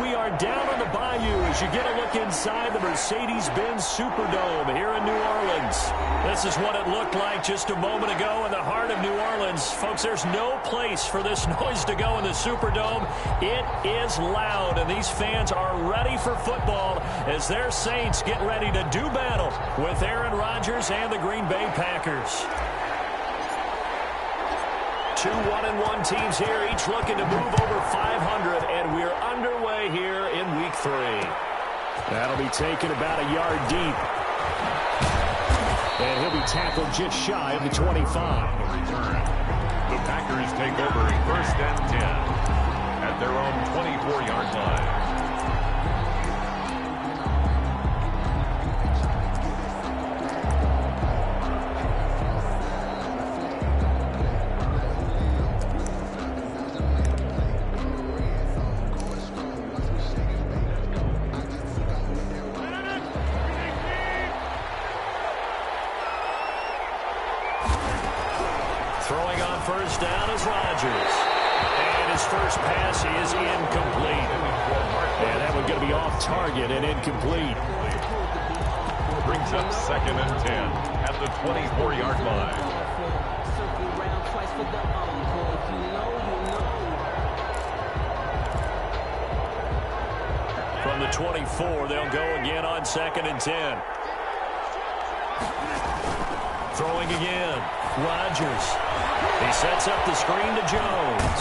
We are down on the bayou as you get a look inside the Mercedes-Benz Superdome here in New Orleans. This is what it looked like just a moment ago in the heart of New Orleans. Folks, there's no place for this noise to go in the Superdome. It is loud, and these fans are ready for football as their Saints get ready to do battle with Aaron Rodgers and the Green Bay Packers. Two 1-1 teams here, each looking to move over 500, and we're underway here in Week 3. That'll be taken about a yard deep. And he'll be tackled just shy of the 25. The Packers take over 1st and 10 at their own 24-yard line. Throwing on first down is Rodgers. And his first pass is incomplete. And that one's going to be off target and incomplete. Brings up 2nd and 10 at the 24-yard line. From the 24, they'll go again on 2nd and 10. Throwing again, Rodgers. He sets up the screen to Jones.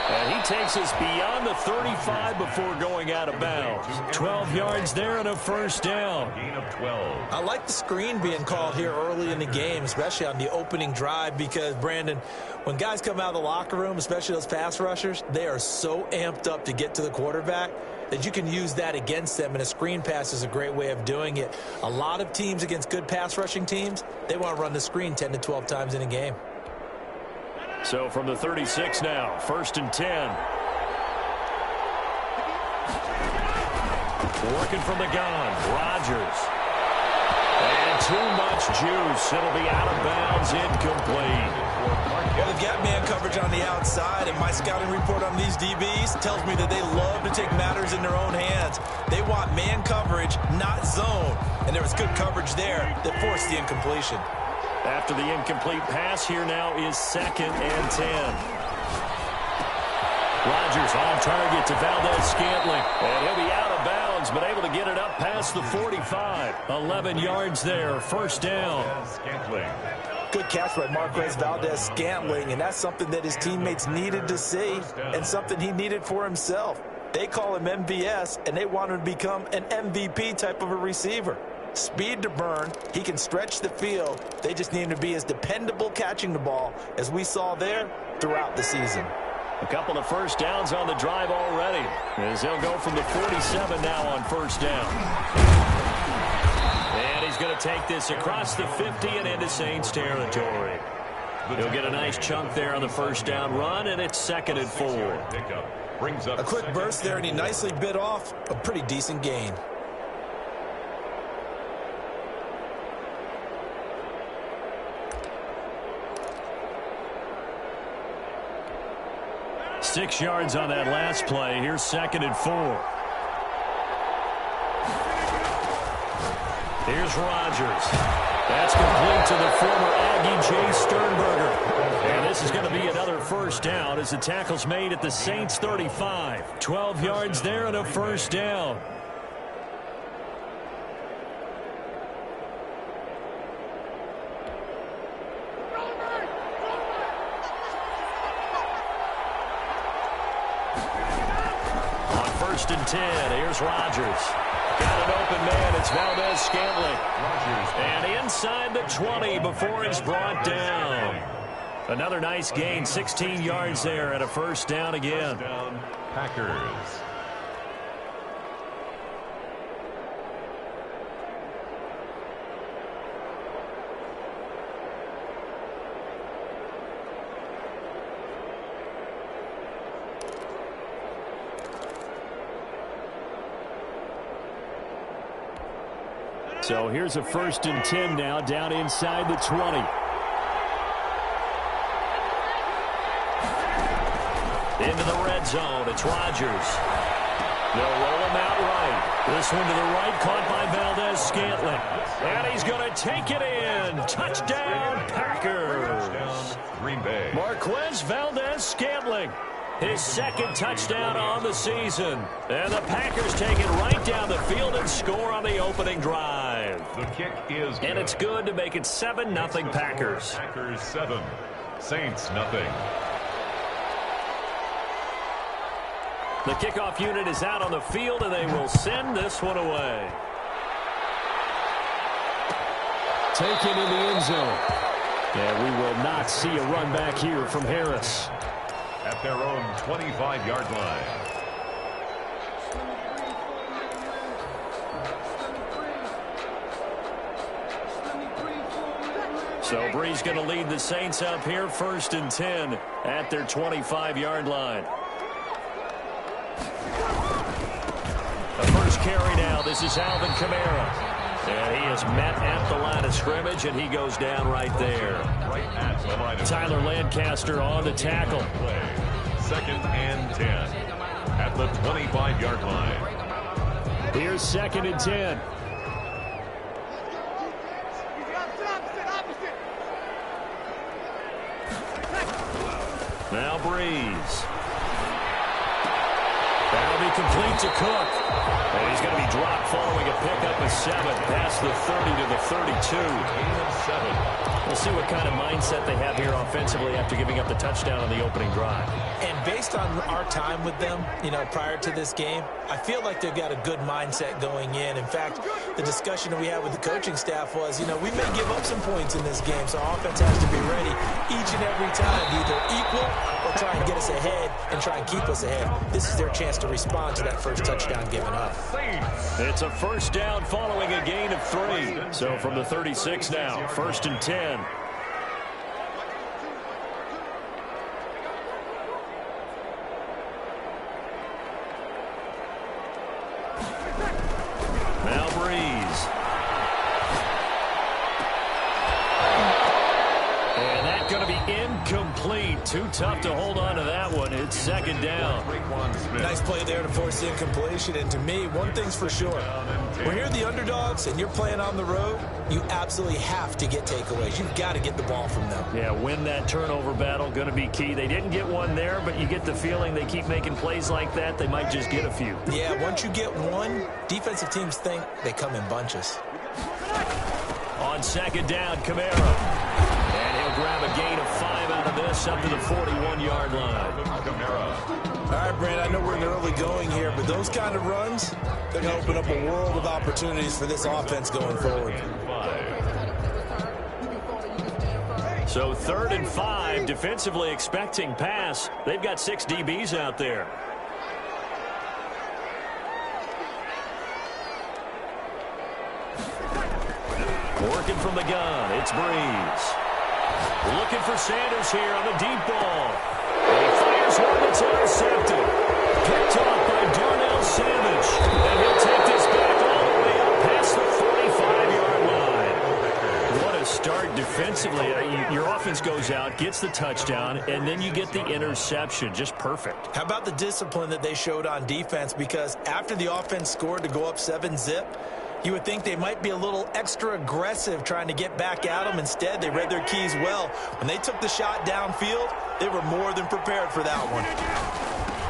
And he takes us beyond the 35 before going out of bounds. 12 yards there and a first down. Gain of 12. I like the screen being called here early in the game, especially on the opening drive, because, Brandon, when guys come out of the locker room, especially those pass rushers, they are so amped up to get to the quarterback that you can use that against them, and a screen pass is a great way of doing it. A lot of teams against good pass rushing teams, they want to run the screen 10 to 12 times in a game. So from the 36 now, 1st and 10. Working from the gun, Rodgers. And too much juice. It'll be out of bounds, incomplete. Well, they've got man coverage on the outside, and my scouting report on these DBs tells me that they love to take matters in their own hands. They want man coverage, not zone. And there was good coverage there that forced the incompletion. After the incomplete pass, here now is 2nd and 10. Rodgers on target to Valdez-Scantling. And he'll be out of bounds, but able to get it up past the 45. 11 yards there, first down. Scantling. Good catch by Marquez Valdez-Scantling, and that's something that his teammates needed to see and something he needed for himself. They call him MVS, and they want him to become an MVP type of a receiver. Speed to burn. He can stretch the field. They just need him to be as dependable catching the ball as we saw there throughout the season. A couple of first downs on the drive already, as they'll go from the 47 now on first down. And he's going to take this across the 50 and into Saints territory. He'll get a nice chunk there on the first down run, and it's 2nd and 4. A quick burst there, and he nicely bit off a pretty decent gain. Six yards on that last play. Here's 2nd and 4. Here's Rodgers. That's complete to the former Aggie Jay Sternberger. And this is going to be another first down as the tackle's made at the Saints 35. 12 yards there and a first down. First and 10. Here's Rodgers. Got an open man. It's Valdez-Scantling. And inside the 20 before he's brought down. Another nice gain. 16 yards there and a first down again. Packers. So here's a 1st and 10 now down inside the 20. Into the red zone. It's Rodgers. They'll roll him out right. This one to the right, caught by Valdez-Scantling. And he's going to take it in. Touchdown, Packers. Touchdown, Green Bay. Marquez Valdez-Scantling. His second touchdown on the season. And the Packers take it right down the field and score on the opening drive. The kick is good. And it's good to make it 7-0 Packers. Packers 7, Saints nothing. The kickoff unit is out on the field, and they will send this one away. Taken in the end zone. And we will not see a run back here from Harris. At their own 25-yard line. So Bree's going to lead the Saints up here, 1st and 10 at their 25-yard line. The first carry now. This is Alvin Kamara. And he is met at the line of scrimmage, and he goes down right there. Right at the line of Tyler Lancaster on the tackle. play. 2nd and 10 at the 25-yard line. Here's 2nd and 10. Now Breeze. That'll be complete to Cook. And he's going to be dropped following a pickup of 7 past the 30 to the 32. Gain of 7. We'll see what kind of mindset they have here offensively after giving up the touchdown on the opening drive. And based on our time with them, prior to this game, I feel like they've got a good mindset going in. In fact, the discussion that we had with the coaching staff was, we may give up some points in this game, so our offense has to be ready each and every time to either equal or try and get us ahead and try and keep us ahead. This is their chance to respond to that first touchdown given up. It's a first down following a gain of 3. So from the 36 now, 1st and 10. Now Breeze. And that's going to be incomplete. Too tough to hold on to that one. It's 2nd down. Nice play there to force the incompletion. And to me, one thing's for sure. When you're the underdogs and you're playing on the road, you absolutely have to get takeaways. You've got to get the ball from them. Yeah, win that turnover battle, going to be key. They didn't get one there, but you get the feeling they keep making plays like that, they might just get a few. Yeah, once you get one, defensive teams think they come in bunches. On 2nd down, Kamara. And he'll grab a gain of 5 out of this up to the 41-yard line. All right, Brent, I know we're in the early going here, but those kind of runs, they're going to open up a world of opportunities for this offense going forward. So 3rd and 5, defensively expecting pass. They've got 6 DBs out there. Working from the gun, it's Breeze. Looking for Sanders here on the deep ball. And he fires one that's intercepted. Picked off by Darnell Savage. And he'll take this back all the way up past the 45-yard line. What a start defensively. Your offense goes out, gets the touchdown, and then you get the interception. Just perfect. How about the discipline that they showed on defense? Because after the offense scored to go up 7-zip, you would think they might be a little extra aggressive trying to get back at them. Instead, they read their keys well. When they took the shot downfield, they were more than prepared for that one.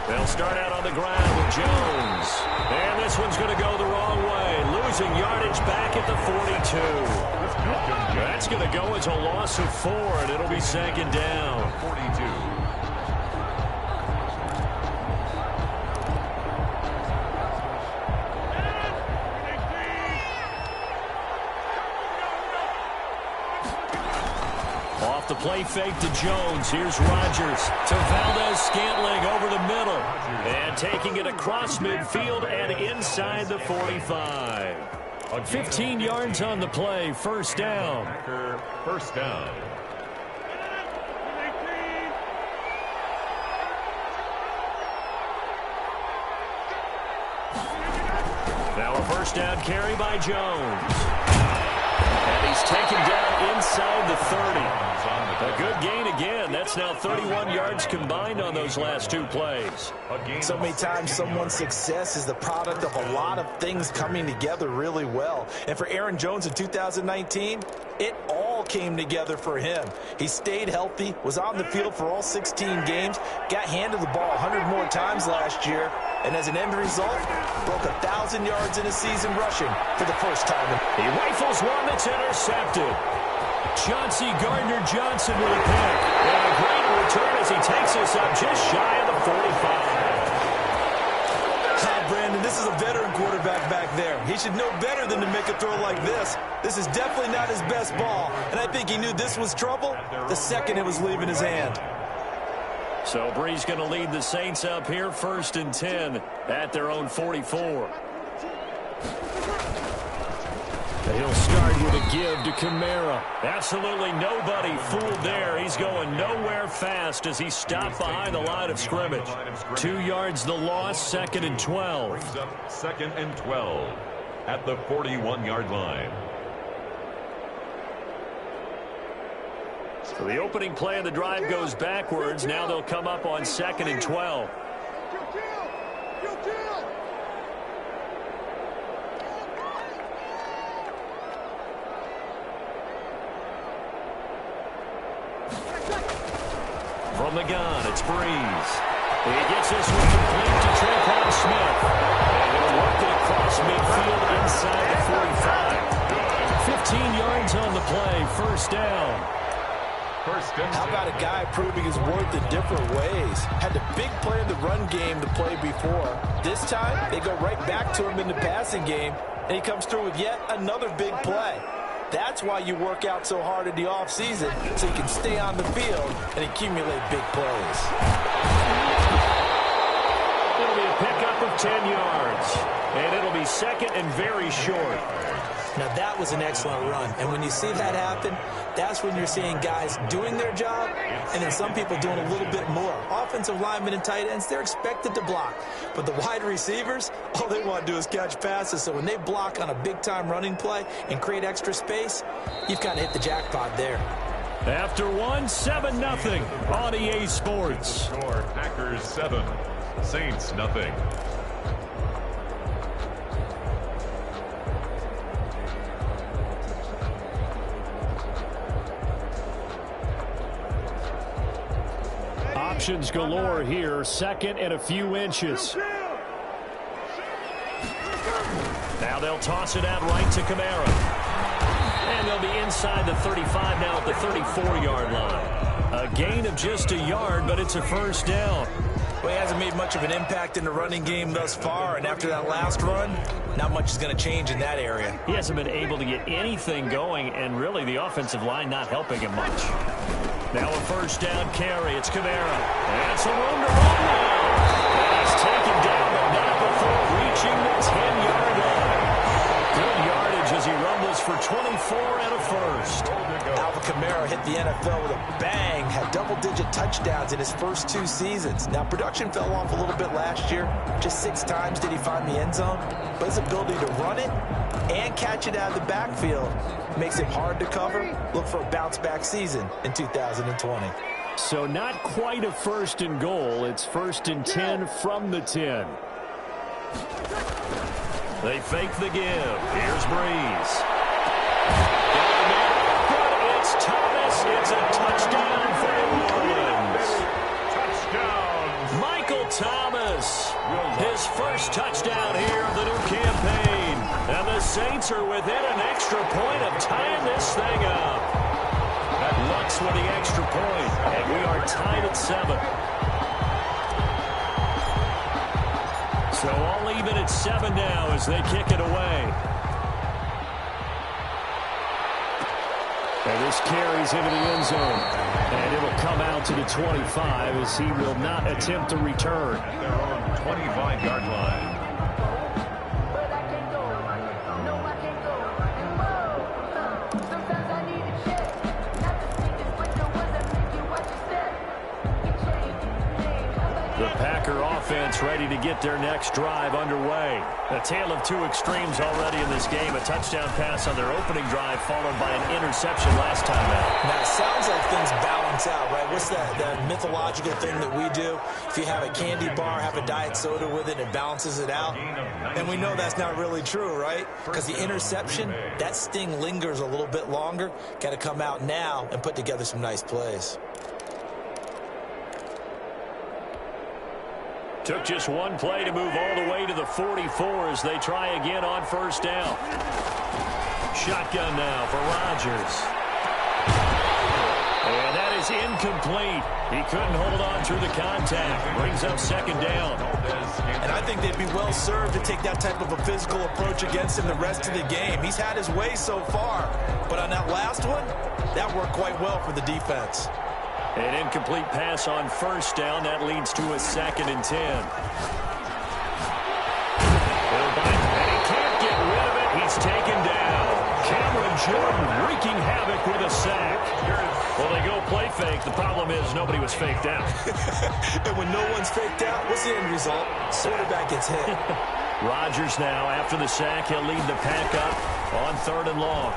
They'll start out on the ground with Jones. And this one's going to go the wrong way. Losing yardage back at the 42. That's going to go as a loss of 4, and it'll be 2nd down. 42. Off the play fake to Jones. Here's Rodgers to Valdez-Scantling over the middle. And taking it across midfield and inside the 45. 15 yards on the play. 1st down. First down. Now a 1st down carry by Jones. And he's taken down inside the 30. On the A good gain again. That's now 31 yards combined on those last 2 plays. So many times someone's success is the product of a lot of things coming together really well. And for Aaron Jones in 2019, it all came together for him. He stayed healthy, was on the field for all 16 games, got handed the ball 100 more times last year, and as an end result, broke 1,000 yards in a season rushing for the first time. He rifles one that's intercepted. Chauncey Gardner-Johnson with a pick. And a great return as he takes us up just shy of the 45. Brandon, this is a veteran quarterback back there. He should know better than to make a throw like this. This is definitely not his best ball, and I think he knew this was trouble the second it was leaving his hand. So Bree's going to lead the Saints up here, 1st and 10 at their own 44. He'll start with a give to Kamara. Absolutely nobody fooled there. He's going nowhere fast as he stopped behind the line of scrimmage. 2 yards the loss, 2nd and 12. Brings up 2nd and 12 at the 41-yard line. So the opening play of the drive goes backwards. Now they'll come up on 2nd and 12. From the gun, it's Breeze. He gets this one complete to Tre'Quan Smith. And he'll work it across midfield inside the 45. 15 yards on the play, 1st down. How about a guy proving his worth in different ways? Had the big play in the run game to play before. This time, they go right back to him in the passing game, and he comes through with yet another big play. That's why you work out so hard in the offseason, so you can stay on the field and accumulate big plays. It'll be a pickup of 10 yards, and it'll be 2nd and very short. Now, that was an excellent run, and when you see that happen, that's when you're seeing guys doing their job and then some people doing a little bit more. Offensive linemen and tight ends, they're expected to block, but the wide receivers, all they want to do is catch passes. So when they block on a big-time running play and create extra space, you've kind of hit the jackpot there. After one, 7-0 on EA Sports. Score, Packers 7, Saints nothing. Options galore here, 2nd and a few inches. Now they'll toss it out right to Kamara. And they'll be inside the 35 now at the 34-yard line. A gain of just a yard, but it's a 1st down. Well, he hasn't made much of an impact in the running game thus far, and after that last run, not much is going to change in that area. He hasn't been able to get anything going, and really the offensive line not helping him much. Now a 1st down carry. It's Kamara. And some room to run now. And he's taken down, but not before reaching the 10-yard line. Good yardage as he rumbles for 24 and a 1st. Alvin Kamara hit the NFL with a bang, had double-digit touchdowns in his first 2 seasons. Now, production fell off a little bit last year. Just 6 times did he find the end zone. But his ability to run it and catch it out of the backfield makes it hard to cover. Look for a bounce-back season in 2020. So not quite a 1st and goal. It's 1st and 10 from the 10. They fake the give. Here's Breeze. But it's Thomas. It's a touchdown for New Orleans. Touchdown. Michael Thomas. His first touchdown here of the new campaign. And the Saints are within an extra point of tying this thing up. Lux with the extra point, and we are tied at 7. So all even at 7 now as they kick it away. And this carries into the end zone. And it'll come out to the 25 as he will not attempt to return. At their own 25-yard line. Packer offense ready to get their next drive underway. A tale of two extremes already in this game. A touchdown pass on their opening drive followed by an interception last time out. Now, it sounds like things balance out, right? What's that mythological thing that we do? If you have a candy bar, have a diet soda with it, it balances it out. And we know that's not really true, right? Because the interception, that sting lingers a little bit longer. Got to come out now and put together some nice plays. Took just one play to move all the way to the 44 as they try again on first down. Shotgun now for Rodgers. And that is incomplete. He couldn't hold on through the contact. Brings up second down. And I think they'd be well served to take that type of a physical approach against him the rest of the game. He's had his way so far. But on that last one, that worked quite well for the defense. An incomplete pass on first down. That leads to a 2nd and 10. And he can't get rid of it. He's taken down. Cameron Jordan wreaking havoc with a sack. Well, they go play fake. The problem is nobody was faked out. And when no one's faked out, what's the end result? Quarterback gets hit. Rodgers now, after the sack, he'll lead the pack up on 3rd and long.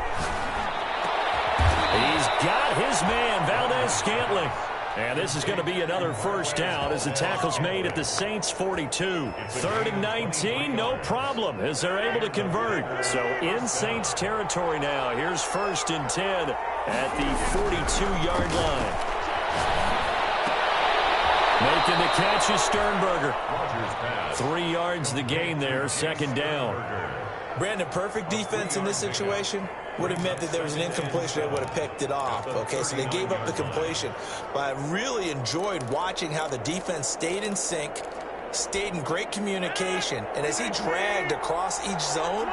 He's got his man, Valdez-Scantling. And this is going to be another first down as the tackle's made at the Saints' 42. 3rd and 19, no problem, as they're able to convert. So in Saints territory now, here's 1st and 10 at the 42-yard line. Making the catch is Sternberger. 3 yards the gain there, 2nd down. Brandon, perfect defense in this situation would have meant that there was an incompletion. They would have picked it off. Okay, so they gave up the completion. But I really enjoyed watching how the defense stayed in sync, stayed in great communication. And as he dragged across each zone,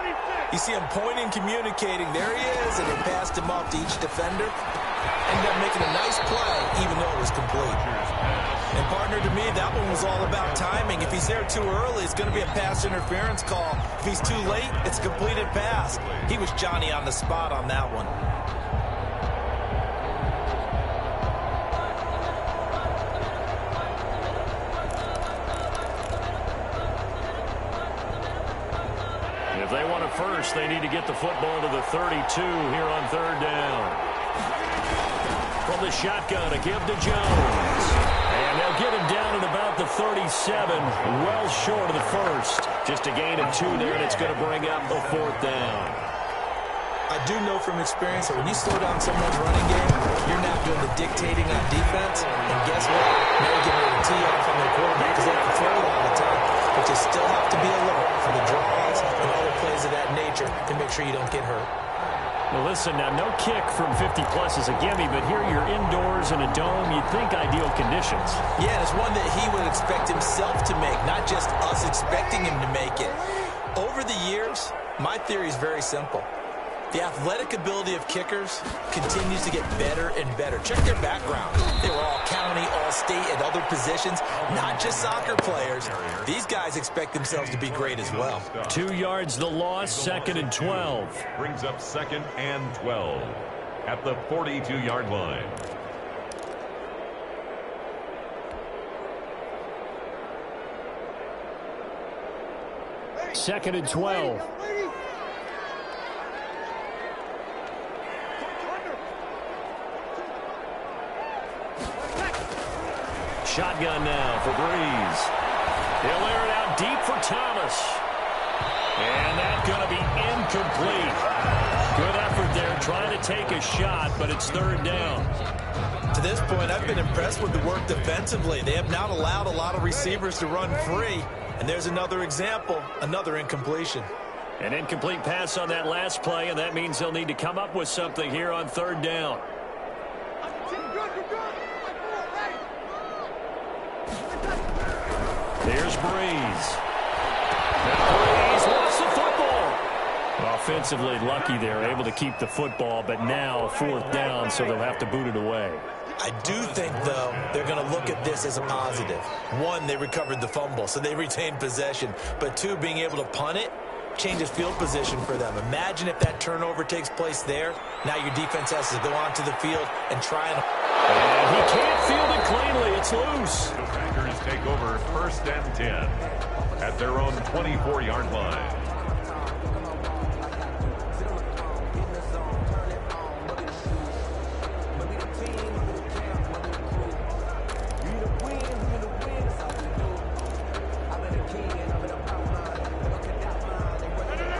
you see him pointing, communicating. There he is, and they passed him off to each defender. Ended up making a nice play, even though it was complete. And, partner, to me, that one was all about timing. If he's there too early, it's going to be a pass interference call. If he's too late, it's a completed pass. He was Johnny on the spot on that one. If they want a first, they need to get the football to the 32 here on 3rd down. From the shotgun, a give to Jones. And they'll get him down at about the 37, well short of the first. Just a gain of 2 there, and it's going to bring up a 4th down. I do know from experience that when you slow down someone's running game, you're not doing the dictating on defense. And guess what? Now you're getting ready to tee off on their quarterback because they can throw it all the time. But you still have to be alert for the draws and other plays of that nature to make sure you don't get hurt. Well, listen, now no kick from 50-plus is a gimme, but here you're indoors in a dome. You'd think ideal conditions. Yeah, and it's one that he would expect himself to make, not just us expecting him to make it. Over the years, my theory is very simple. The athletic ability of kickers continues to get better and better. Check their background. They were all county, all state, at other positions, not just soccer players. These guys expect themselves to be great as well. 2 yards the loss, 2nd and 12. Brings up 2nd and 12 at the 42-yard line. Second and 12. Shotgun now for Breeze. He'll air it out deep for Thomas. And that's going to be incomplete. Good effort there trying to take a shot, but it's 3rd down. To this point, I've been impressed with the work defensively. They have not allowed a lot of receivers to run free. And there's another example, another incompletion. An incomplete pass on that last play, and that means they'll need to come up with something here on 3rd down. Here's Breeze. Now Breeze wants the football. Offensively lucky there, able to keep the football, but now 4th down, so they'll have to boot it away. I do think, though, they're going to look at this as a positive. 1, they recovered the fumble, so they retained possession. But 2, being able to punt it changes field position for them. Imagine if that turnover takes place there. Now your defense has to go onto the field and try and... And he can't field it cleanly. It's loose. take over 1st and 10 at their own 24-yard line.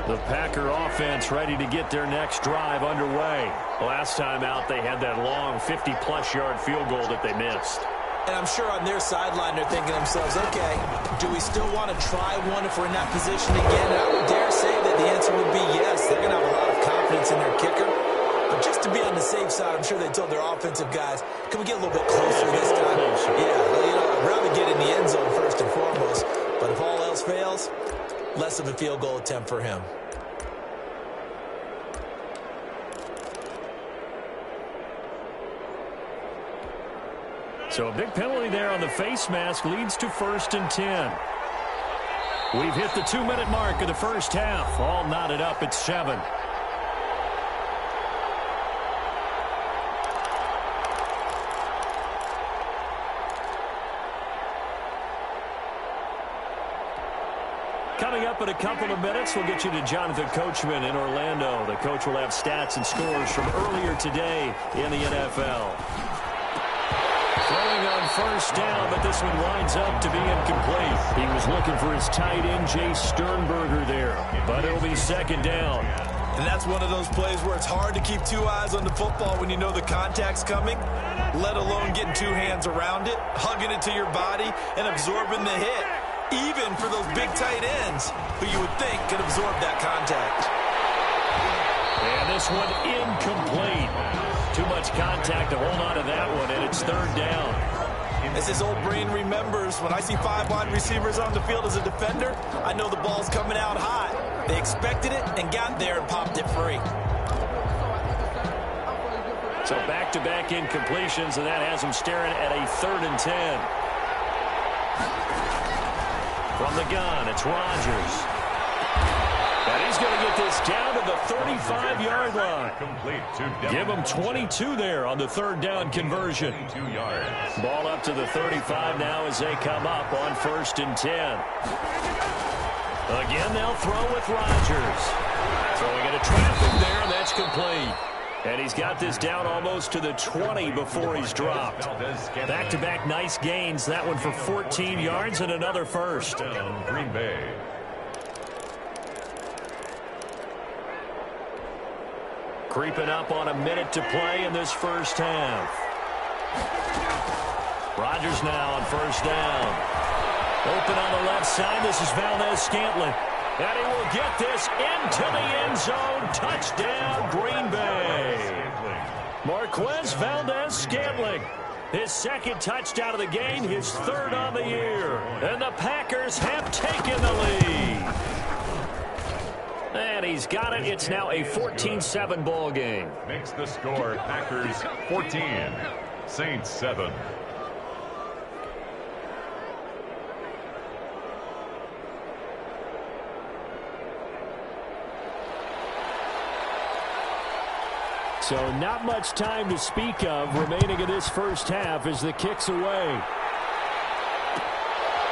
The Packer offense ready to get their next drive underway. Last time out, they had that long 50-plus yard field goal that they missed. And I'm sure on their sideline they're thinking to themselves, okay, do we still want to try one if we're in that position again? And I would dare say that the answer would be yes. They're going to have a lot of confidence in their kicker. But just to be on the safe side, I'm sure they told their offensive guys, can we get a little bit closer this time? I'd rather get in the end zone first and foremost. But if all else fails, less of a field goal attempt for him. So a big penalty there on the face mask leads to 1st and 10. We've hit the 2-minute mark of the first half. All knotted up at 7. Coming up in a couple of minutes, we'll get you to Jonathan Coachman in Orlando. The coach will have stats and scores from earlier today in the NFL. Throwing on 1st down, but this one winds up to be incomplete. He was looking for his tight end, Jay Sternberger there, but it'll be 2nd down. And that's one of those plays where it's hard to keep 2 eyes on the football when you know the contact's coming, let alone getting 2 hands around it, hugging it to your body, and absorbing the hit. Even for those big tight ends who you would think could absorb that contact. And this one incomplete. Too much contact to hold on to that one, and it's 3rd down. As his old brain remembers, when I see 5 wide receivers on the field as a defender, I know the ball's coming out hot. They expected it and got there and popped it free. So back-to-back incompletions, and that has him staring at a 3rd and 10. From the gun, it's Rodgers. And he's going to get this down to the 35-yard line. Give him 22 there on the 3rd down conversion. Ball up to the 35 now as they come up on 1st and 10. Again, they'll throw with Rodgers. Throwing into traffic there, and that's complete. And he's got this down almost to the 20 before he's dropped. Back-to-back nice gains. That one for 14 yards and another first. Green Bay. Creeping up on a minute to play in this first half. Rodgers now on 1st down. Open on the left side. This is Valdez-Scantling. And he will get this into the end zone. Touchdown, Green Bay. Marquez Valdez-Scantling. His 2nd touchdown of the game, his 3rd on the year. And the Packers have taken the lead. And he's got it. It's now a 14-7 ball game. Makes the score Packers 14, Saints 7. So not much time to speak of remaining in this first half as the kick's away.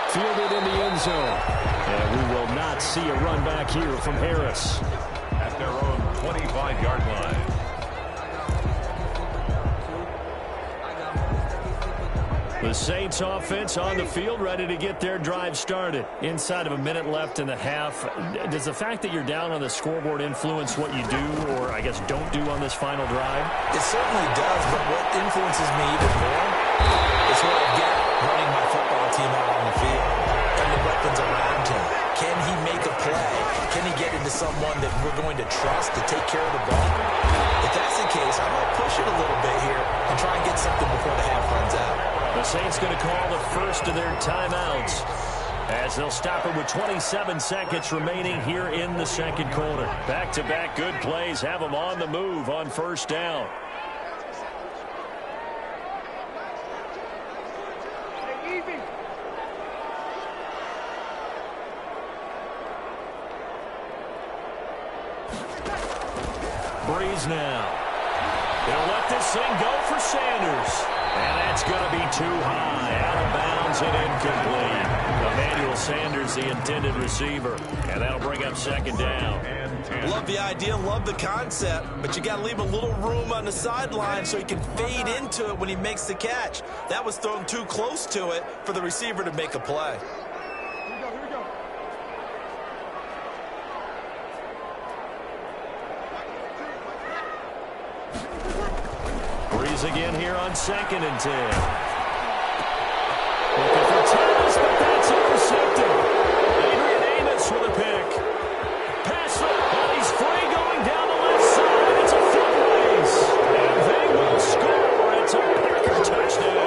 Fielded in the end zone. And we will not see a run back here from Harris. At their own 25-yard line. The Saints offense on the field, ready to get their drive started. Inside of a minute left in the half, does the fact that you're down on the scoreboard influence what you do, or I guess don't do on this final drive? It certainly does, but what influences me even more is what I get running my football team out on the field and the weapons around him. Can he make a play? Can he get into someone that we're going to trust to take care of the ball? If that's the case, I'm going to push it a little bit here and try and get something before the half runs out. The Saints going to call the first of their timeouts as they'll stop it with 27 seconds remaining here in the second quarter. Back-to-back good plays have them on the move on 1st down. Breeze now. They'll let this thing go for Sanders. And that's going to be too high. Out of bounds throws it incomplete. Emmanuel Sanders, the intended receiver. And that'll bring up second down. Love the idea, love the concept, but you got to leave a little room on the sideline so he can fade into it when he makes the catch. That was thrown too close to it for the receiver to make a play. Here we go. Breeze again here on 2nd and 10. Looking for Thomas, but that's intercepted. Adrian Amos with a pick. Pass it, and he's free going down the left side. It's a foot race, and they will score. It's a Packer touchdown.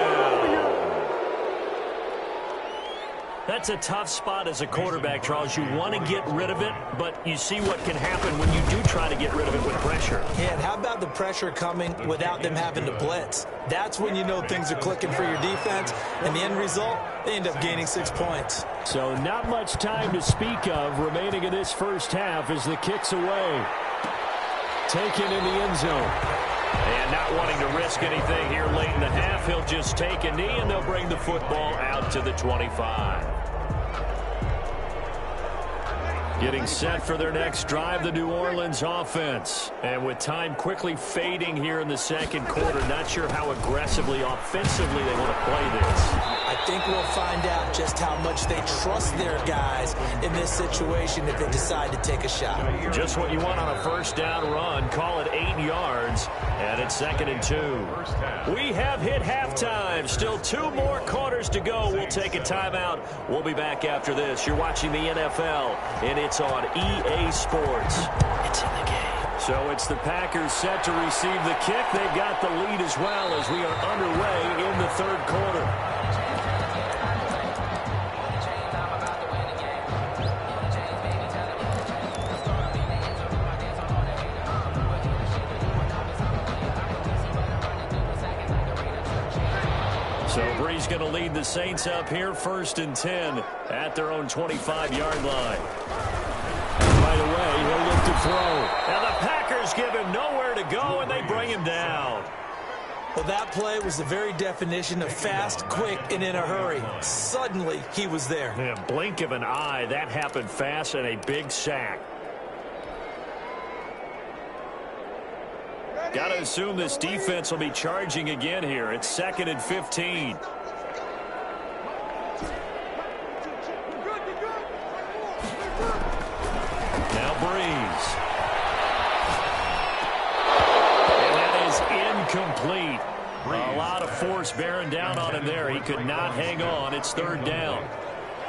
That's a tough spot as a quarterback, Charles. You want to get rid of it, but you see what can happen when you do try to get rid of it with pressure. Yeah, and how about the pressure coming without them having to blitz? That's when you know things are clicking for your defense, and the end result, they end up gaining 6 points. So not much time to speak of remaining in this first half as the kick's away. Taken in the end zone. And not wanting to risk anything here late in the half, he'll just take a knee, and they'll bring the football out to the 25. Getting set for their next drive, the New Orleans offense. And with time quickly fading here in the second quarter, not sure how aggressively, offensively they want to play this. I think we'll find out just how much they trust their guys in this situation if they decide to take a shot. Just what you want on a first down run. Call it 8 yards, and it's 2nd and 2. We have hit halftime. Still 2 more quarters to go. We'll take a timeout. We'll be back after this. You're watching the NFL, and it's on EA Sports. It's in the game. So it's the Packers set to receive the kick. They've got the lead as well as we are underway in the third quarter. So Breeze going to lead the Saints up here, 1st and 10 at their own 25-yard line. Right away, he'll look to throw. Now the Packers give him nowhere to go, and they bring him down. Well, that play was the very definition of fast, quick, and in a hurry. Suddenly, he was there. Yeah, blink of an eye, that happened fast, and a big sack. Got to assume this defense will be charging again here. It's 2nd and 15. Now Breeze. And that is incomplete. A lot of force bearing down on him there. He could not hang on. It's 3rd down.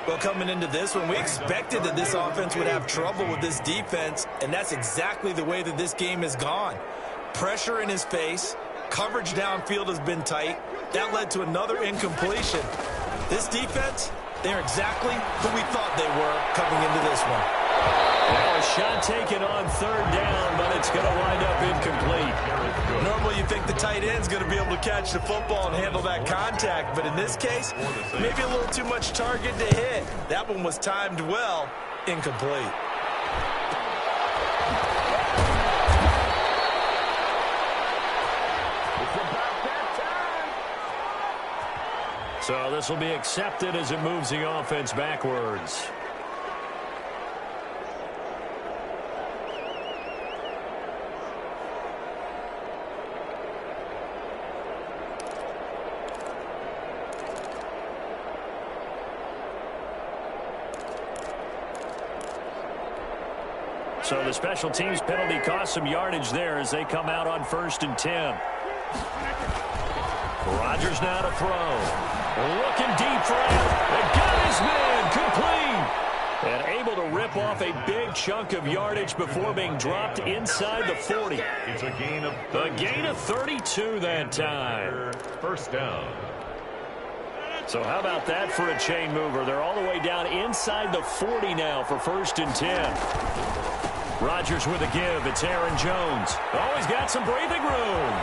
Well, coming into this one, we expected that this offense would have trouble with this defense, and that's exactly the way that this game has gone. Pressure in his face. Coverage downfield has been tight. That led to another incompletion. This defense, they're exactly who we thought they were coming into this one. Now a shot taken on 3rd down, but it's going to wind up incomplete. Normally you think the tight end's going to be able to catch the football and handle that contact, but in this case, maybe a little too much target to hit. That one was timed well, incomplete. So this will be accepted as it moves the offense backwards. So the special teams penalty cost some yardage there as they come out on 1st and 10. Rodgers now to throw. Looking deep for him. And got his man complete. And able to rip off a big chunk of yardage before being dropped inside the 40. It's a gain of 32 that time. 1st down. So how about that for a chain mover? They're all the way down inside the 40 now for 1st and 10. Rodgers with a give. It's Aaron Jones. Oh, he's got some breathing room.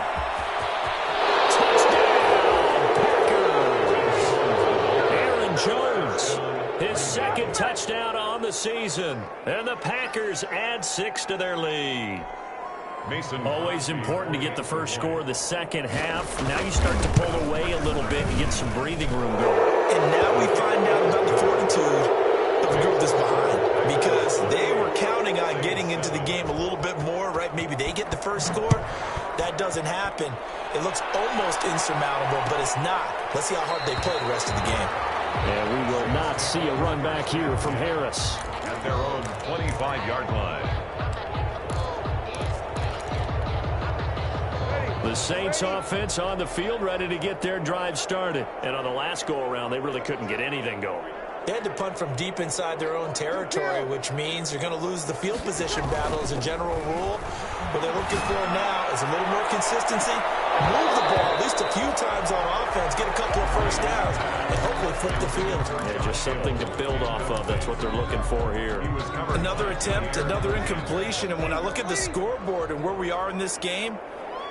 Jones, his 2nd touchdown on the season. And the Packers add 6 to their lead. Always important to get the first score of the second half. Now you start to pull away a little bit and get some breathing room going. And now we find out about the fortitude of the group that's behind, because they were counting on getting into the game a little bit more, right? Maybe they get the first score. That doesn't happen. It looks almost insurmountable, but it's not. Let's see how hard they play the rest of the game. And we will not see a run back here from Harris. At their own 25-yard line. The Saints offense on the field, ready to get their drive started. And on the last go-around, they really couldn't get anything going. They had to punt from deep inside their own territory, which means you're going to lose the field position battle as a general rule. What they're looking for now is a little more consistency, move the ball at least a few times on offense, get a couple of first downs, and hopefully flip the field. Yeah, just something to build off of. That's what they're looking for here. Another attempt, another incompletion, and when I look at the scoreboard and where we are in this game,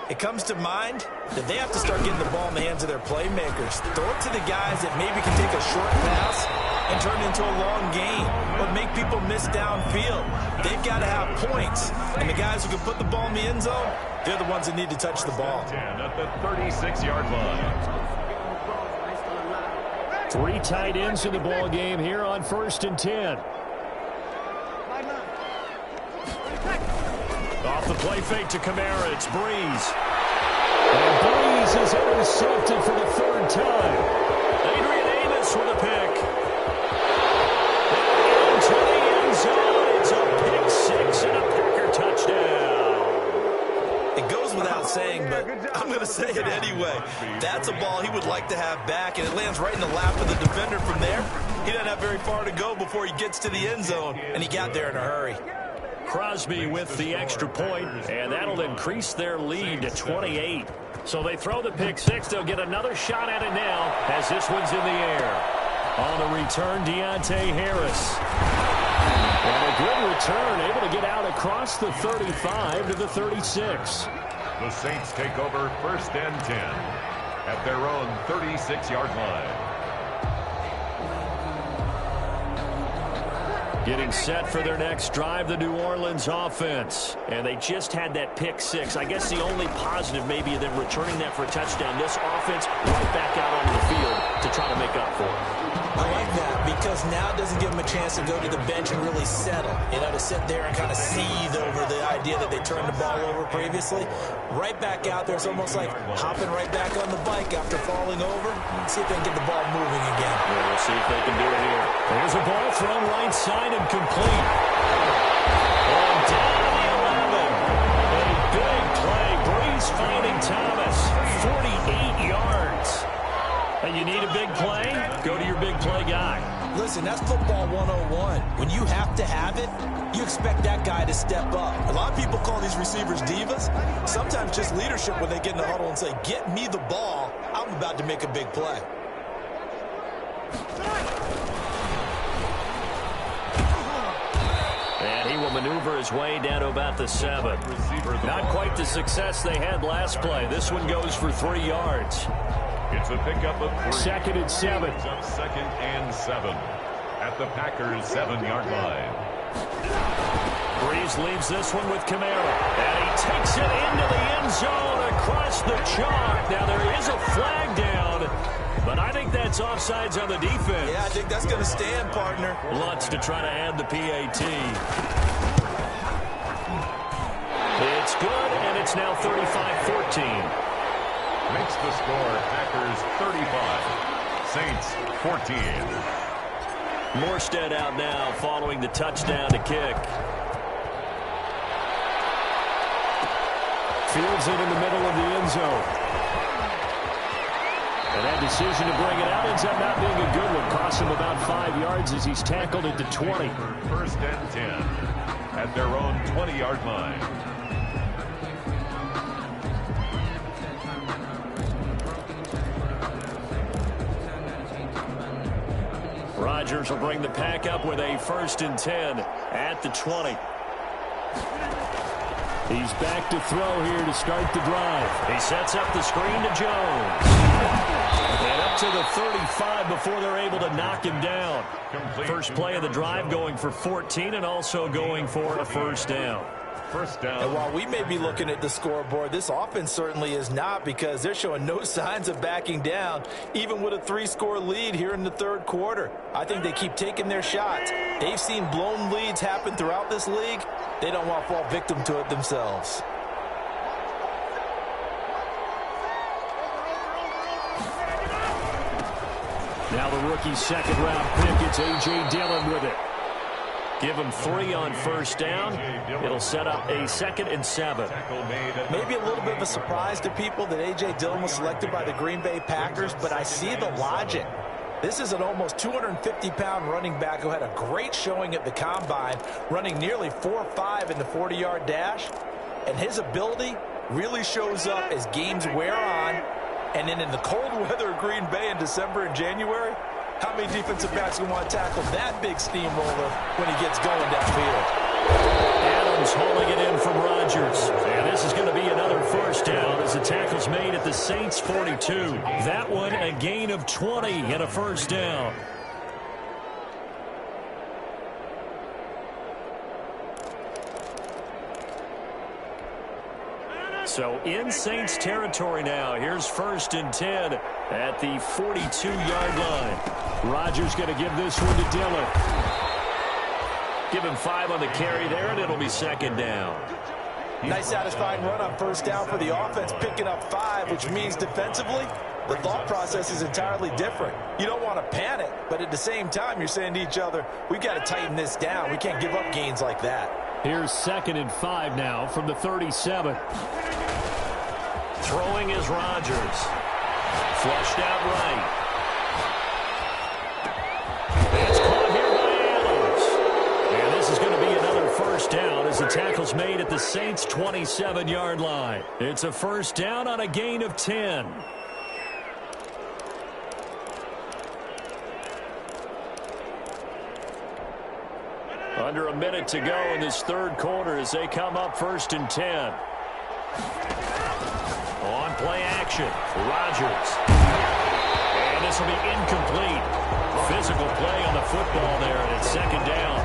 it comes to mind that they have to start getting the ball in the hands of their playmakers. Throw it to the guys that maybe can take a short pass and turn it into a long gain or make people miss downfield. They've got to have points. And the guys who can put the ball in the end zone, they're the ones that need to touch the ball. 10 at the 36-yard line. 3 tight ends in the ball game here on 1st and 10. Off the play fake to Kamara, it's Breeze. And Breeze is intercepted for the 3rd time. Adrian Amos with a pick. Into the end zone, it's a pick 6 and a Packer touchdown. It goes without saying, but I'm going to say it anyway. That's a ball he would like to have back, and it lands right in the lap of the defender from there. He doesn't have very far to go before he gets to the end zone, and he got there in a hurry. Crosby with the extra point, and that'll increase their lead to 28. So they throw the pick 6. They'll get another shot at it now as this one's in the air. On the return, Deontay Harris. And a good return, able to get out across the 35 to the 36. The Saints take over 1st and 10 at their own 36-yard line. Getting set for their next drive, the New Orleans offense. And they just had that pick 6. I guess the only positive maybe of them returning that for a touchdown. This offense right back out onto the field to try to make up for it. I like that because now it doesn't give them a chance to go to the bench and really settle. You know, to sit there and kind of seethe over the idea that they turned the ball over previously. Right back out there, it's almost like hopping right back on the bike after falling over. See if they can get the ball moving again. Yeah, we'll see if they can do it here. There's a ball thrown right side and complete. And down to the 11. A big play. Breeze finding Thomas. 48 yards. And you need a big play? Go to your big play guy. Listen, that's football 101. When you have to have it, you expect that guy to step up. A lot of people call these receivers divas. Sometimes just leadership when they get in the huddle and say, get me the ball. I'm about to make a big play. And he will maneuver his way down to about the 7. Not quite the success they had last play. This one goes for 3 yards. It's a pickup of 3. 2nd and 7. It's up 2nd and 7 at the Packers' 7-yard line. Breeze leaves this one with Kamara. And he takes it into the end zone across the chalk. Now there is a flag down, but I think that's offsides on the defense. Yeah, I think that's going to stand, partner. Lutz to try to add the PAT. It's good, and it's now 35-14. Makes the score Packers 35, Saints 14. Morstead out now following the touchdown to kick. Fields it in the middle of the end zone. And that decision to bring it out ends up not being a good one. Costs him about 5 yards as he's tackled at the 20. 1st and 10 at their own 20-yard line. Rodgers will bring the pack up with a 1st and 10 at the 20. He's back to throw here to start the drive. He sets up the screen to Jones. And up to the 35 before they're able to knock him down. First play of the drive going for 14 and also going for a 1st down. First down. And while we may be looking at the scoreboard, this offense certainly is not, because they're showing no signs of backing down, even with a 3-score lead here in the third quarter. I think they keep taking their shots. They've seen blown leads happen throughout this league. They don't want to fall victim to it themselves. Now the rookie's second-round pick, it's A.J. Dillon with it. Give him 3 on first down. It'll set up a 2nd and 7. Maybe a little bit of a surprise to people that A.J. Dillon was selected by the Green Bay Packers, but I see the logic. This is an almost 250-pound running back who had a great showing at the Combine, running nearly 4.5 in the 40-yard dash. And his ability really shows up as games wear on. And then in the cold weather of Green Bay in December and January, how many defensive backs will want to tackle that big steamroller when he gets going downfield? Adams hauling it in from Rodgers. And this is going to be another first down as the tackle's made at the Saints' 42. That one a gain of 20 and a first down. So in Saints territory now. Here's 1st and 10 at the 42-yard line. Rodgers going to give this one to Dillon. Give him 5 on the carry there, and it'll be 2nd down. Nice satisfying run on first down for the offense, picking up 5, which means defensively, the thought process is entirely different. You don't want to panic, but at the same time, you're saying to each other, we've got to tighten this down. We can't give up gains like that. Here's 2nd and 5 now from the 37. Throwing is Rodgers. Flushed out right. It's caught here by Adams. And this is going to be another first down as the tackle's made at the Saints' 27-yard line. It's a first down on a gain of 10. Under a minute to go in this third quarter as they come up 1st and 10. On play action, Rodgers. And this will be incomplete. Physical play on the football there, and it's 2nd down.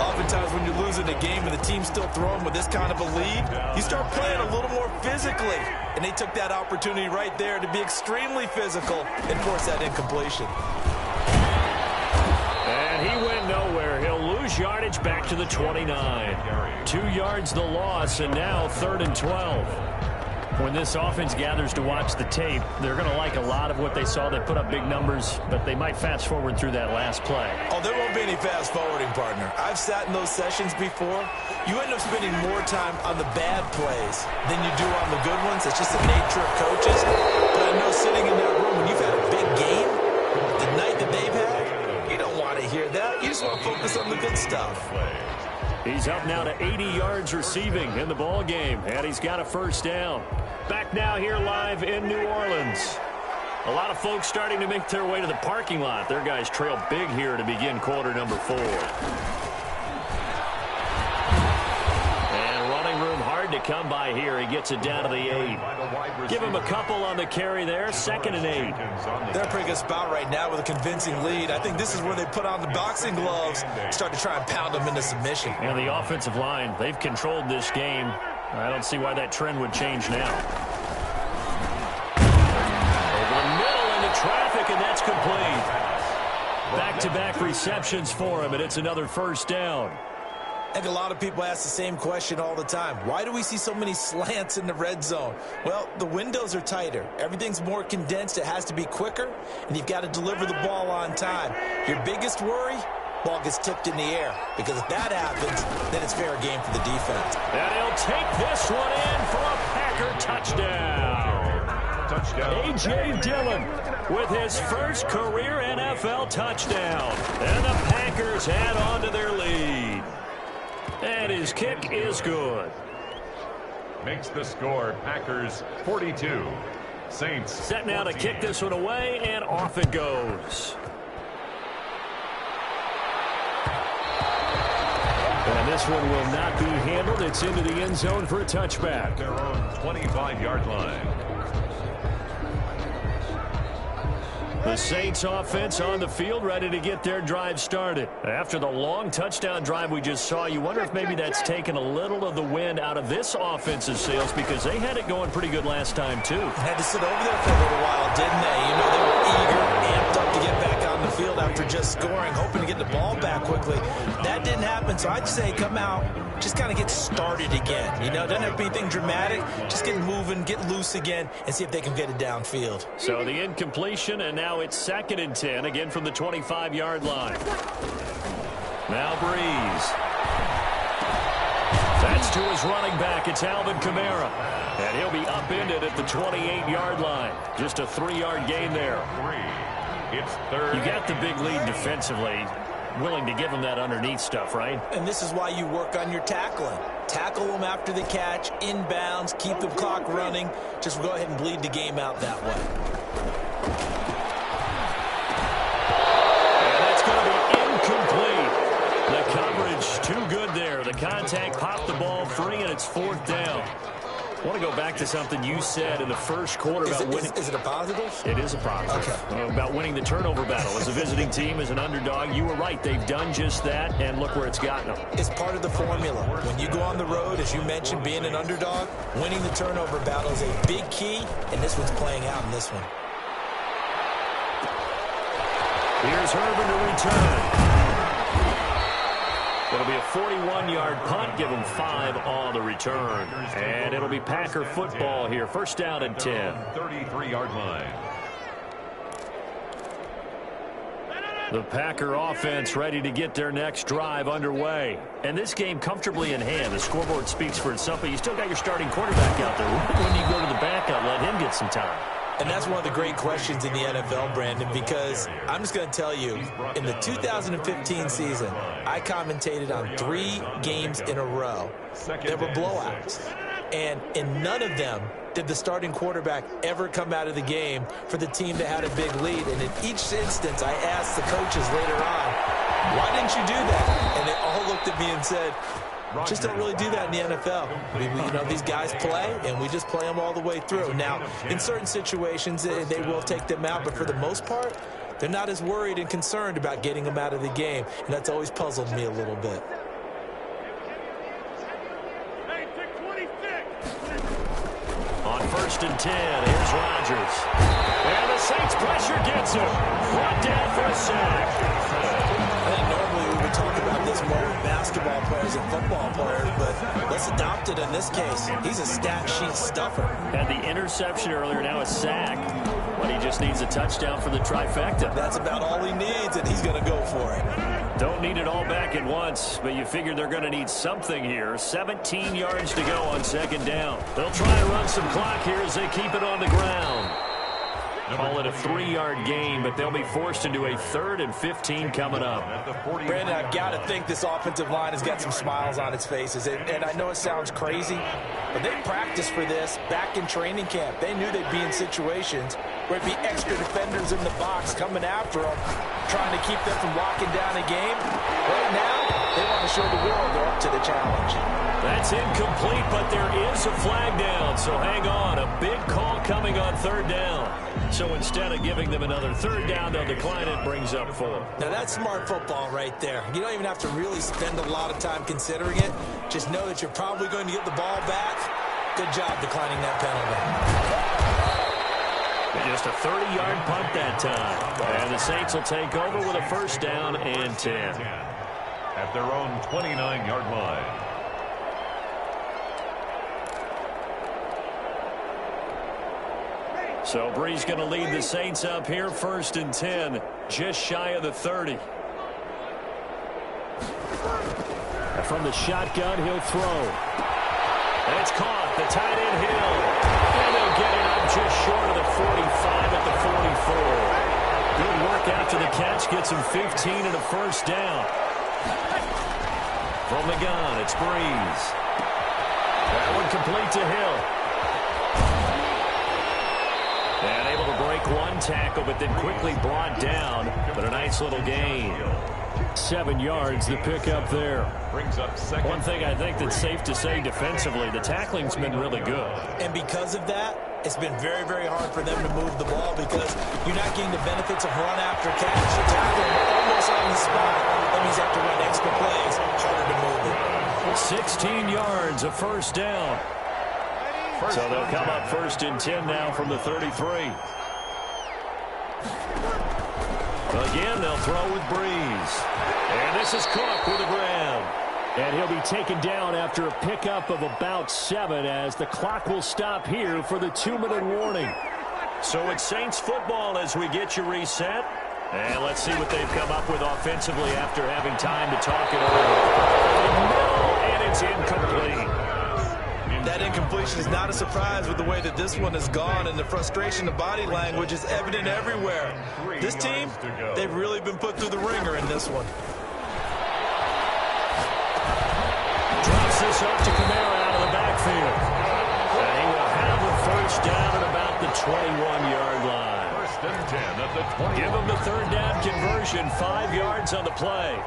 Oftentimes when you're losing a game and the team's still throwing with this kind of a lead, you start playing a little more physically. And they took that opportunity right there to be extremely physical and force that incompletion. And he went nowhere. He'll lose yardage back to the 29. 2 yards the loss, and now 3rd and 12. When this offense gathers to watch the tape, they're going to like a lot of what they saw. They put up big numbers, but they might fast forward through that last play. Oh, there won't be any fast forwarding, partner. I've sat in those sessions before. You end up spending more time on the bad plays than you do on the good ones. It's just the nature of coaches. But I know sitting in that room, when you've had a big game, the night that they've had, you don't want to hear that. You just want to focus on the good stuff. He's up now to 80 yards receiving in the ball game, and he's got a first down. Back now here live in New Orleans. A lot of folks starting to make their way to the parking lot. Their guys trail big here to begin quarter number 4. And running room hard to come by here. He gets it down to the 8. Give him a couple on the carry there. 2nd and 8. They're a pretty good spot right now with a convincing lead. I think this is where they put on the boxing gloves, start to try and pound them into submission. And the offensive line, they've controlled this game. I don't see why that trend would change now. Over the middle into traffic, and that's complete. Back-to-back receptions for him, and it's another first down. I think a lot of people ask the same question all the time. Why do we see so many slants in the red zone? Well, the windows are tighter. Everything's more condensed. It has to be quicker, and you've got to deliver the ball on time. Your biggest worry? Ball gets tipped in the air, because if that happens, then it's fair game for the defense. And he'll take this one in for a Packer touchdown. A.J. Dillon with his first career NFL touchdown. And the Packers add on to their lead. And his kick is good. Makes the score Packers 42. Saints set now to kick this one away, and off it goes. And this one will not be handled. It's into the end zone for a touchback. Their own 25-yard line. The Saints offense on the field, ready to get their drive started. After the long touchdown drive we just saw, you wonder if maybe that's taken a little of the wind out of this offensive sails, because they had it going pretty good last time, too. Had to sit over there for a little while, didn't they? You know, they were eager, amped up to get back on the field after just scoring, hoping to get the ball back quickly. That didn't happen, so I'd say come out, just kind of get started again. You know, doesn't have to be anything dramatic. Just get moving, get loose again, and see if they can get it downfield. So the incompletion, and now it's 2nd and 10, again from the 25-yard line. Now Breeze. That's to his running back. It's Alvin Kamara. And he'll be upended at the 28-yard line. Just a 3-yard gain there. It's 3rd. You got the big lead defensively. Willing to give him that underneath stuff, right? And this is why you work on your tackling. Tackle them after the catch, inbounds, keep the clock running. Just go ahead and bleed the game out that way. And that's going to be incomplete. The coverage too good there. The contact popped the ball free, and it's 4th down. I want to go back to something you said in the first quarter about winning. Is it a positive? It is a positive. Okay. About winning the turnover battle. As a visiting team, as an underdog, you were right. They've done just that, and look where it's gotten them. It's part of the formula. When you go on the road, as you mentioned, being an underdog, winning the turnover battle is a big key, and this one's playing out in this one. Here's Herman to return. It'll be a 41-yard punt, give them 5 on the return. And it'll be Packer football here. 1st down and 10. 33-yard line. The Packer offense ready to get their next drive underway. And this game comfortably in hand. The scoreboard speaks for itself, but you still got your starting quarterback out there. When you go to the backup, let him get some time. And that's one of the great questions in the NFL, Brandon, because I'm just going to tell you, in the 2015 season, I commentated on 3 games in a row that were blowouts. And in none of them did the starting quarterback ever come out of the game for the team that had a big lead. And in each instance, I asked the coaches later on, why didn't you do that? And they all looked at me and said, just don't really do that in the NFL. You know, these guys play, and we just play them all the way through. Now, in certain situations, they will take them out, but for the most part, they're not as worried and concerned about getting them out of the game, and that's always puzzled me a little bit. On 1st and 10, here's Rodgers. And the Saints pressure gets him. Brought down for a sack. I think normally we would talk about this more with basketball players and football players, but let's adopt it in this case. He's a stat sheet stuffer. Had the interception earlier, now a sack. But he just needs a touchdown for the trifecta. That's about all he needs, and he's going to go for it. Don't need it all back at once, but you figure they're going to need something here. 17 yards to go on 2nd down. They'll try to run some clock here as they keep it on the ground. Call it a 3-yard gain, but they'll be forced into a 3rd and 15 coming up. Brandon, I've got to think this offensive line has got some smiles on its faces. And I know it sounds crazy, but they practiced for this back in training camp. They knew they'd be in situations where it'd be extra defenders in the box coming after them, trying to keep them from locking down a game. Right now, they want to show the world they're up to the challenge. That's incomplete, but there is a flag down, so hang on. A big call coming on 3rd down. So instead of giving them another 3rd down, they'll decline it, brings up 4. Now that's smart football right there. You don't even have to really spend a lot of time considering it. Just know that you're probably going to get the ball back. Good job declining that penalty. Just a 30-yard punt that time. And the Saints will take over with a 1st down and 10. At their own 29-yard line. So Breeze going to lead the Saints up here, 1st and 10, just shy of the 30. And from the shotgun, he'll throw. And it's caught. The tight end Hill. And they'll get it up just short of the 45 at the 44. Good work after the catch. Gets him 15 and a 1st down. From the gun, it's Breeze. That one complete to Hill. And able to break one tackle, but then quickly brought down. But a nice little gain. 7 yards, the pickup there. Brings up 2nd. One thing I think that's safe to say defensively, the tackling's been really good. And because of that, it's been very, very hard for them to move the ball because you're not getting the benefits of run after catch. You're tackling almost on the spot. That means you have to run extra plays, harder to move it. 16 yards, a first down. So they'll come up 1st and 10 now from the 33. Again, they'll throw with Breeze. And this is Cook with a grab. And he'll be taken down after a pickup of about 7 as the clock will stop here for the 2-minute warning. So it's Saints football as we get you reset. And let's see what they've come up with offensively after having time to talk it over. And it's incomplete. That incompletion is not a surprise with the way that this one has gone, and the frustration of body language is evident everywhere. This team, they've really been put through the ringer in this one. Drops this up to Kamara out of the backfield. And he will have a first down at about the 21-yard line. 1st and 10 at the 20. Give him the 3rd down conversion, 5 yards on the play.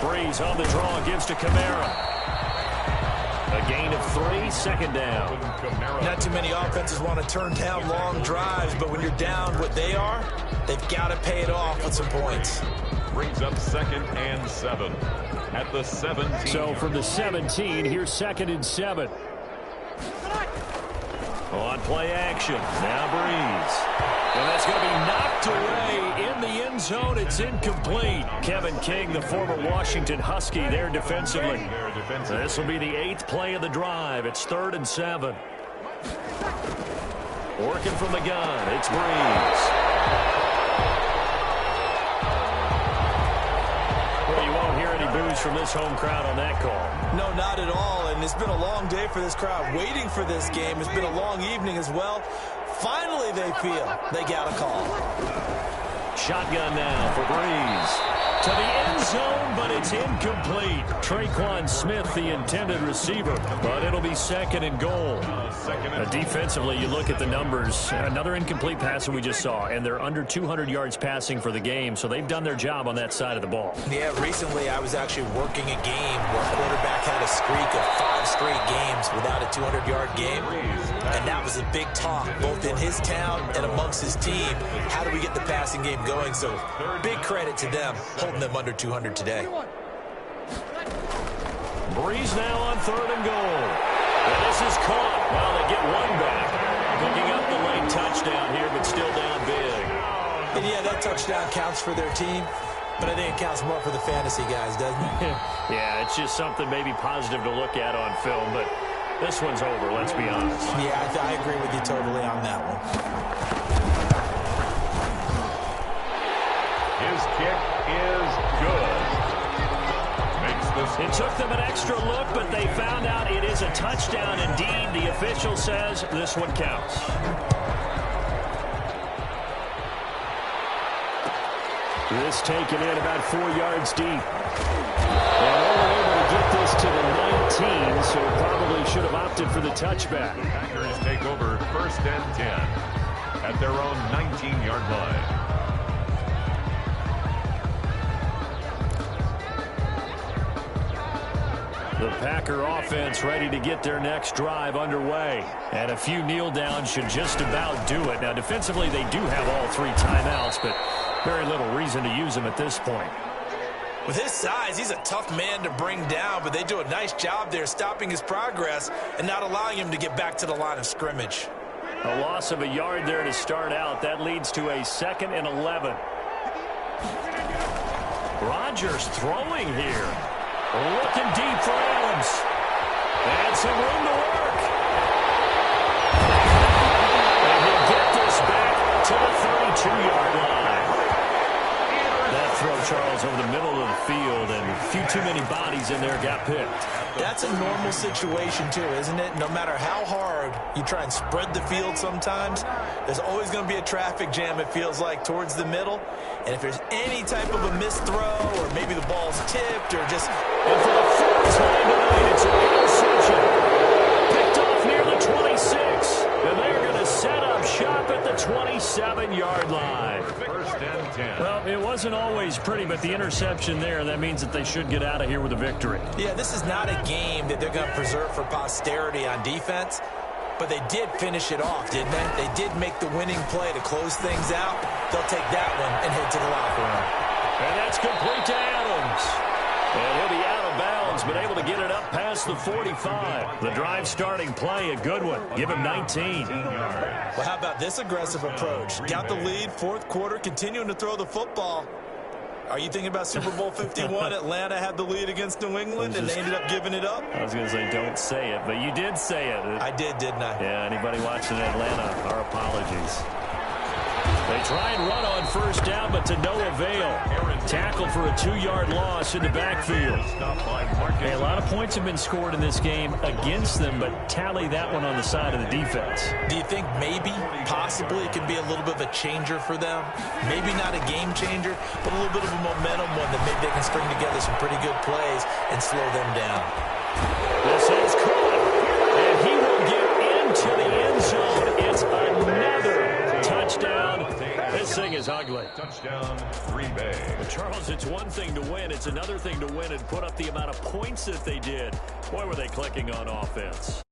Breeze on the draw, gives to Kamara. A gain of 3, 2nd down. Not too many offenses want to turn down long drives, but when you're down what they are, they've got to pay it off with some points. Brings up 2nd and 7 at the 17. So from the 17, here's 2nd and 7. On play action, now Breeze. And that's going to be knocked away in the end zone. It's incomplete. Kevin King, the former Washington Husky, there defensively. This will be the 8th play of the drive. It's 3rd and 7. Working from the gun, it's Breeze. Well, you won't hear any boos from this home crowd on that call. No, not at all, and it's been a long day for this crowd waiting for this game. It's been a long evening as well. Finally, they feel they got a call. Shotgun now for Breeze. To the end zone, but it's incomplete. Traquan Smith, the intended receiver, but it'll be 2nd and goal. Defensively, you look at the numbers. Another incomplete pass that we just saw, and they're under 200 yards passing for the game, so they've done their job on that side of the ball. Yeah, recently I was actually working a game where a quarterback had a streak of 5 straight games without a 200-yard game, and that was a big talk, both in his town and amongst his team. How do we get the passing game going? So big credit to them, holding them under 200 today. Breeze now on 3rd and goal. And this is caught. Well, they get one back. Picking up the late touchdown here, but still down big. And yeah, that touchdown counts for their team, but I think it counts more for the fantasy guys, doesn't it? Yeah, it's just something maybe positive to look at on film, but this one's over, let's be honest. Yeah, I agree with you totally on that one. His kick is good. It took them an extra look, but they found out it is a touchdown indeed. The official says this one counts. This taken in about 4 yards deep. And only able to get this to the 19, so probably should have opted for the touchback. The Packers take over 1st and 10 at their own 19-yard line. The Packer offense ready to get their next drive underway. And a few kneel downs should just about do it. Now, defensively, they do have all 3 timeouts, but very little reason to use them at this point. With his size, he's a tough man to bring down, but they do a nice job there stopping his progress and not allowing him to get back to the line of scrimmage. A loss of a yard there to start out. That leads to a 2nd and 11. Rodgers throwing here. Looking deep for Adams. And some room to work. And he'll get this back to the 32-yard line. That throw, Charles, over the middle of the field, and a few too many bodies in there got picked. That's a normal situation, too, isn't it? No matter how hard you try and spread the field sometimes, there's always going to be a traffic jam, it feels like, towards the middle. And if there's any type of a missed throw, or maybe the ball's tipped, or just... And for the 4th time tonight, it's an interception. Picked off near the 26. And they're going to set up shop at the 27-yard line. 1st and 10. Well, it wasn't always pretty, but the interception there, that means that they should get out of here with a victory. Yeah, this is not a game that they're going to preserve for posterity on defense. But they did finish it off, didn't they? They did make the winning play to close things out. They'll take that one and head to the locker room. And that's complete to Adams. And he'll be out of bounds, but able to get it up past the 45. The drive starting play, a good one. Give him 19. Well, how about this aggressive approach? Got the lead, fourth quarter, continuing to throw the football. Are you thinking about Super Bowl 51? Atlanta had the lead against New England, and they ended up giving it up? I was going to say, don't say it, but you did say it. I did, didn't I? Yeah, anybody watching Atlanta, our apologies. They try and run on first down, but to no avail. Tackle for a 2-yard loss in the backfield. Hey, a lot of points have been scored in this game against them, but tally that one on the side of the defense. Do you think maybe, possibly, it could be a little bit of a changer for them? Maybe not a game changer, but a little bit of a momentum one that maybe they can string together some pretty good plays and slow them down. This is caught, and he will get into the end zone. It's another touchdown. This thing is ugly. Touchdown, Green Bay. But Charles, it's one thing to win. It's another thing to win and put up the amount of points that they did. Boy, were they clicking on offense.